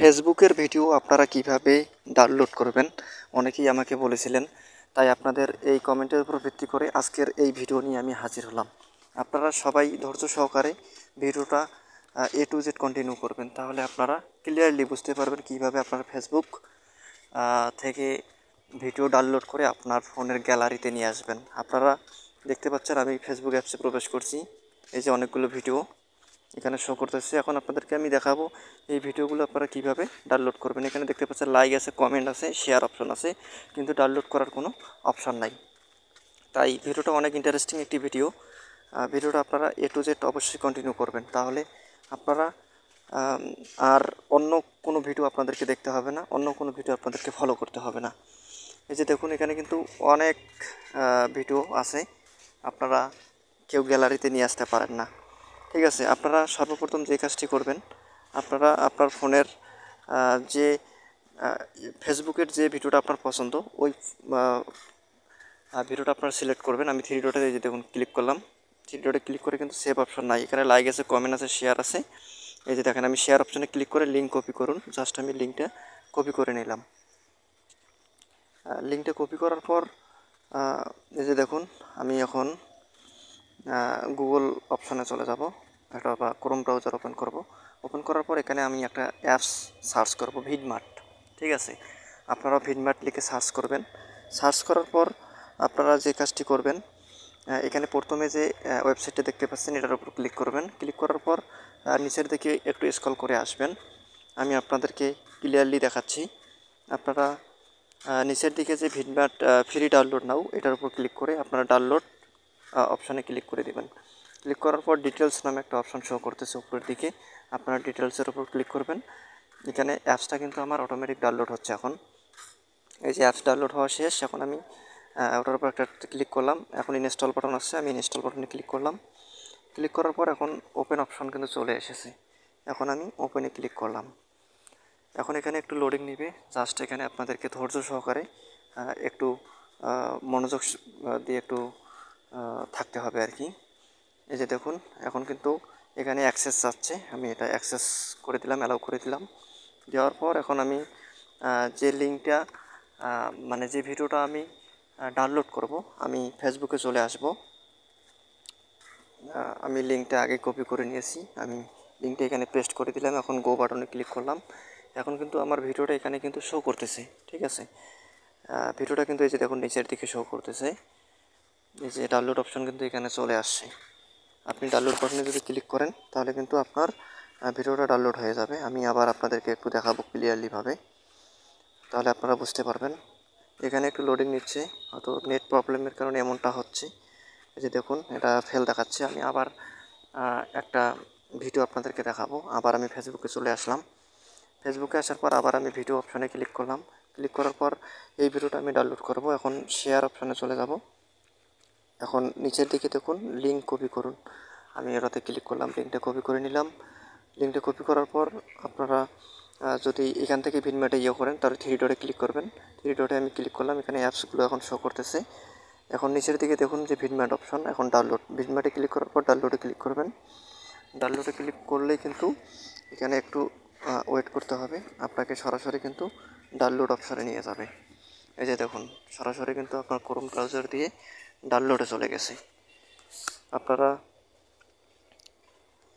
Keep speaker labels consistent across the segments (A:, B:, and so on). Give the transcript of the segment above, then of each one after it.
A: ফেসবুকের ভিডিও আপনারা কিভাবে ডাউনলোড করবেন অনেকেই আমাকে বলেছিলেন, তাই আপনাদের এই কমেন্টের উপর ভিত্তি করে আজকের এই ভিডিও নিয়ে আমি হাজির হলাম। আপনারা সবাই ধৈর্য সহকারে ভিডিওটা এ টু জেড কন্টিনিউ করবেন, তাহলে আপনারা ক্লিয়ারলি বুঝতে পারবেন কিভাবে আপনারা ফেসবুক থেকে ভিডিও ডাউনলোড করে আপনার ফোনের গ্যালারিতে নিয়ে আসবেন। আপনারা দেখতে পাচ্ছেন আমি ফেসবুক অ্যাপসে প্রবেশ করছি। এই যে অনেকগুলো ভিডিও এখানে শো করতেছে। এখন আপনাদেরকে আমি দেখাবো এই ভিডিওগুলো আপনারা কিভাবে ডাউনলোড করবেন। এখানে দেখতে পাচ্ছেন লাইক আছে, কমেন্ট আছে, শেয়ার অপশন আছে, কিন্তু ডাউনলোড করার কোনো অপশন নাই। তাই ভিডিওটা অনেক ইন্টারেস্টিং একটি ভিডিও। ভিডিওটা আপনারা এ টু জেড অবশ্যই কন্টিনিউ করবেন, তাহলে আপনারা আর অন্য কোনো ভিডিও আপনাদেরকে দেখতে হবে না, অন্য কোনো ভিডিও আপনাদেরকে ফলো করতে হবে না। এই যে দেখুন এখানে কিন্তু অনেক ভিডিও আছে, আপনারা কেউ গ্যালারিতে নিয়ে আসতে পারেন না। ঠিক আছে, আপনারা সর্বপ্রথম যে কাজটি করবেন, আপনারা আপনার ফোনের যে ফেসবুকের যে ভিডিওটা আপনার পছন্দ ওই ভিডিওটা আপনারা সিলেক্ট করবেন। আমি থ্রি ডটে এই যে দেখুন ক্লিক করলাম। থ্রি ডটে ক্লিক করে কিন্তু সেভ অপশন নাই, এখানে লাইক আছে, কমেন্ট আছে, শেয়ার আছে। এই যে দেখেন আমি শেয়ার অপশনে ক্লিক করে লিঙ্ক কপি করুন, জাস্ট আমি লিঙ্কটা কপি করে নিলাম। লিঙ্কটা কপি করার পর এই যে দেখুন আমি এখন গুগল অপশানে চলে যাব, একটা বা ক্রোম ব্রাউজার ওপেন করব। ওপেন করার পর এখানে আমি একটা অ্যাপস সার্চ করব, ভিডমার্ট। ঠিক আছে, আপনারা ভিডমার্ট লিখে সার্চ করবেন। সার্চ করার পর আপনারা যে কাজটি করবেন, এখানে প্রথমে যে ওয়েবসাইটটা দেখতে পাচ্ছেন এটার উপর ক্লিক করবেন। ক্লিক করার পর নিচের দিকে একটু স্ক্রল করে আসবেন। আমি আপনাদেরকে ক্লিয়ারলি দেখাচ্ছি। আপনারা নিচের দিকে যে ভিডমার্ট ফ্রি ডাউনলোড নাও এটার উপর ক্লিক করে আপনারা ডাউনলোড অপশানে ক্লিক করে দেবেন। ক্লিক করার পর ডিটেলস নামে একটা অপশান শো করতেছে উপরের দিকে, আপনারা ডিটেলসের উপর ক্লিক করবেন। এখানে অ্যাপসটা কিন্তু আমার অটোমেটিক ডাউনলোড হচ্ছে। এখন এই যে অ্যাপস ডাউনলোড হওয়া শেষ, এখন আমি ওটার উপর একটা ক্লিক করলাম। এখন ইনস্টল বাটন আসছে, আমি ইনস্টল বাটনে ক্লিক করলাম। ক্লিক করার পর এখন ওপেন অপশান কিন্তু চলে এসেছে, এখন আমি ওপেনে ক্লিক করলাম। এখন এখানে একটু লোডিং নেবে, জাস্ট এখানে আপনাদেরকে ধৈর্য সহকারে একটু মনোযোগ দিয়ে একটু থাকতে হবে আর কি। এই যে দেখুন এখন কিন্তু এখানে অ্যাক্সেস যাচ্ছে, আমি এটা অ্যাক্সেস করে দিলাম, অ্যালাউ করে দিলাম। দেওয়ার পর এখন আমি যে লিঙ্কটা মানে যে ভিডিওটা আমি ডাউনলোড করব, আমি ফেসবুকে চলে আসব। আমি লিঙ্কটা আগে কপি করে নিয়েছি, আমি লিঙ্কটা এখানে পেস্ট করে দিলাম। এখন গো বাটনে ক্লিক করলাম। এখন কিন্তু আমার ভিডিওটা এখানে কিন্তু শো করতেছে। ঠিক আছে, ভিডিওটা কিন্তু এই যে দেখুন নিচের দিকে শো করতেছে, এই যে ডাউনলোড অপশন কিন্তু এখানে চলে আসছে। আপনি ডাউনলোড বাটনে যদি ক্লিক করেন তাহলে কিন্তু আপনার ভিডিওটা ডাউনলোড হয়ে যাবে। আমি আবার আপনাদেরকে একটু দেখাবো ক্লিয়ারলিভাবে, তাহলে আপনারা বুঝতে পারবেন। এখানে একটু লোডিং নিচ্ছে, হয়তো নেট প্রবলেমের কারণে এমনটা হচ্ছে। এই যে দেখুন এটা ফেল দেখাচ্ছে। আমি আবার একটা ভিডিও আপনাদেরকে দেখাবো। আবার আমি ফেসবুকে চলে আসলাম। ফেসবুকে আসার পর আবার আমি ভিডিও অপশানে ক্লিক করলাম। ক্লিক করার পর এই ভিডিওটা আমি ডাউনলোড করব। এখন শেয়ার অপশানে চলে যাব। এখন নিচের দিকে দেখুন লিঙ্ক কপি করুন, আমি এটাতে ক্লিক করলাম, লিঙ্কটা কপি করে নিলাম। লিঙ্কটা কপি করার পর আপনারা যদি এখান থেকে ভিডমার্টে করেন তাহলে থ্রি ডটে ক্লিক করবেন। থ্রি ডটে আমি ক্লিক করলাম, এখানে অ্যাপসগুলো এখন শো করতেছে। এখন নিচের দিকে দেখুন যে ভিডমার্ট অপশন, এখন ডাউনলোড, ভিডমার্টে ক্লিক করার পর ডাউনলোডে ক্লিক করবেন। ডাউনলোডে ক্লিক করলেই কিন্তু এখানে একটু ওয়েট করতে হবে, আপনাকে সরাসরি কিন্তু ডাউনলোড অপশানে নিয়ে যাবে। এই যে দেখুন সরাসরি কিন্তু আপনার ক্রোম ব্রাউজার দিয়ে ডাউনলোডে চলে গেছে। আপনারা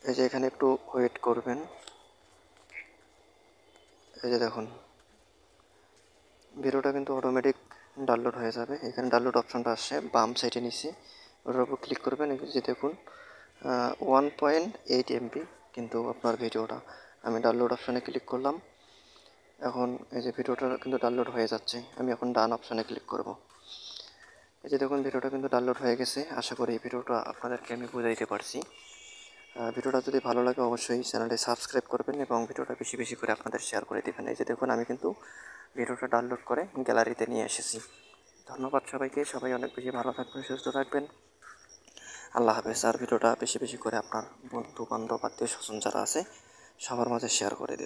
A: এই যে এখানে একটু ওয়েট করবেন। এই যে দেখুন ভিডিওটা কিন্তু অটোমেটিক ডাউনলোড হয়ে যাবে। এখানে ডাউনলোড অপশনটা আসছে বাম সাইডে নিচে, ওটার উপর ক্লিক করবেন। এই যে দেখুন 1.8 MB কিন্তু আপনার ভিডিওটা। আমি ডাউনলোড অপশানে ক্লিক করলাম। এখন এই যে ভিডিওটা কিন্তু ডাউনলোড হয়ে যাচ্ছে, আমি এখন ডান অপশানে ক্লিক করব। এই যে দেখুন ভিডিওটা কিন্তু ডাউনলোড হয়ে গেছে। আশা করি এই ভিডিওটা আপনাদেরকে আমি বুঝাইতে পারছি। ভিডিওটা যদি ভালো লাগে অবশ্যই চ্যানেলটি সাবস্ক্রাইব করবেন এবং ভিডিওটা বেশি বেশি করে আপনাদের শেয়ার করে দেবেন। এই যে দেখুন আমি কিন্তু ভিডিওটা ডাউনলোড করে গ্যালারিতে নিয়ে এসেছি। ধন্যবাদ সবাইকে, সবাই অনেক বেশি ভালো থাকবেন, সুস্থ থাকবেন। আল্লাহ হাফেজ। আর ভিডিওটা বেশি বেশি করে আপনার বন্ধু বান্ধব আত্মীয় স্বজন যারা আছে সবার মাঝে শেয়ার করে দেবেন।